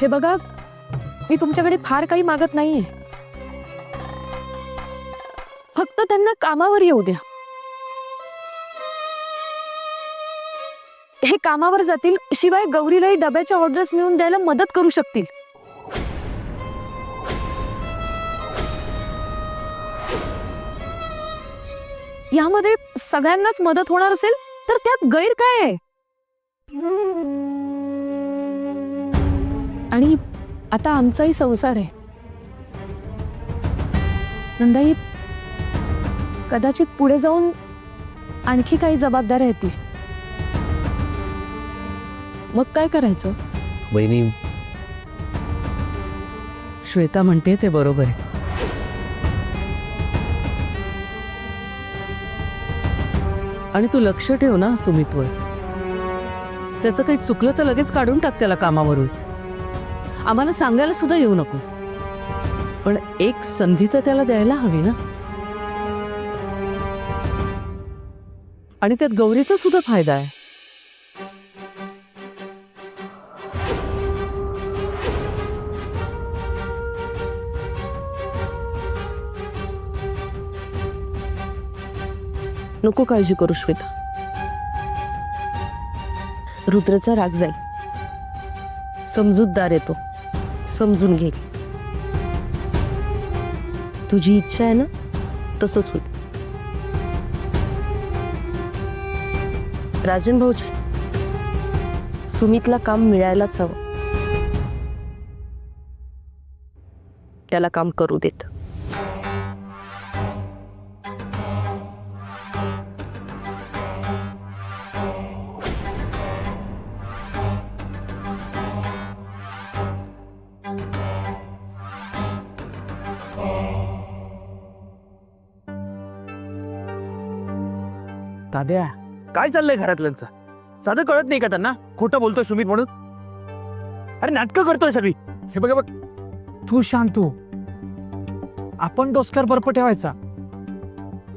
हे बघा, मी तुमच्याकडे फार काही मागत नाहीये, फक्त त्यांना कामावर येऊ द्या. हे कामावर जातील, शिवाय गौरीलाही डब्याच्या ऑर्डर्स मिळवून द्यायला मदत करू शकतील. यामध्ये सगळ्यांनाच मदत होणार असेल तर त्यात गैर काय आहे? आणि आता आमचाही संसार आहे नंदाई. कदाचित पुढे जाऊन आणखी काही जबाबदाऱ्या येतील. मग काय करायचं? वहिनी, श्वेता म्हणते ते बरोबर आहे. आणि तू लक्ष ठेव ना सुमितवर. त्याचं काही चुकलं तर लगेच काढून टाक त्याला कामावरून. आम्हाला सांगायला सुद्धा येऊ नकोस. पण एक संधी तर त्याला द्यायला हवी ना. आणि त्यात गौरीचा सुद्धा फायदा आहे. नको काळजी करू श्वेता, रुद्रचा राग जाईल. समजूतदार येतो, समजून घेईल. तुझी इच्छा आहे ना, तसंच होईल. राजन भाऊजी, सुमितला काम मिळायलाच हवं. त्याला काम करू देत. दाद्या, काय चाललंय घरातल्यांचं? साधं कळत नाही का त्यांना खोटं बोलतोय सुमित म्हणून? अरे नाटकं करतोय सगळी. हे बघ बघ, तू शांत हो. आपण डोसक्यावर बर्फ ठेवायचा.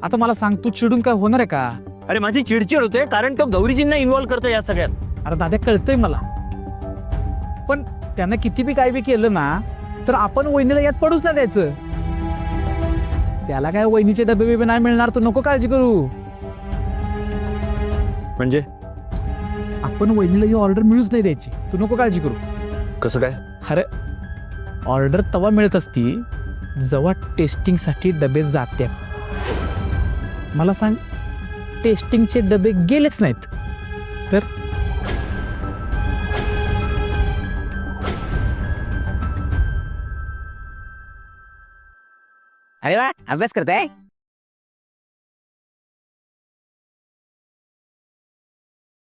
आता मला सांग, तू चिडून काय होणार आहे का? अरे माझी चिडचिड होते कारण तो गौरीजींना इन्व्हॉल्व करतोय या सगळ्यात. अरे दादा, कळतंय मला, पण त्यानं किती बी काय बी केलं ना, तर आपण वहिनीला यात पडूच नाही द्यायचं. त्याला काय वहिनीचे डबे बिबे नाही मिळणार, तू नको काळजी करू. म्हणजे आपण वहिनीला ही ऑर्डर मिळूच नाही द्यायची, तू नको काळजी करू. कसं काय? अरे ऑर्डर तवा मिळत असती जेव्हा टेस्टिंगसाठी डबे जाते. मला सांग, टेस्टिंगचे डबे गेलेच नाहीत तर अरे वा, अभ्यास करताय?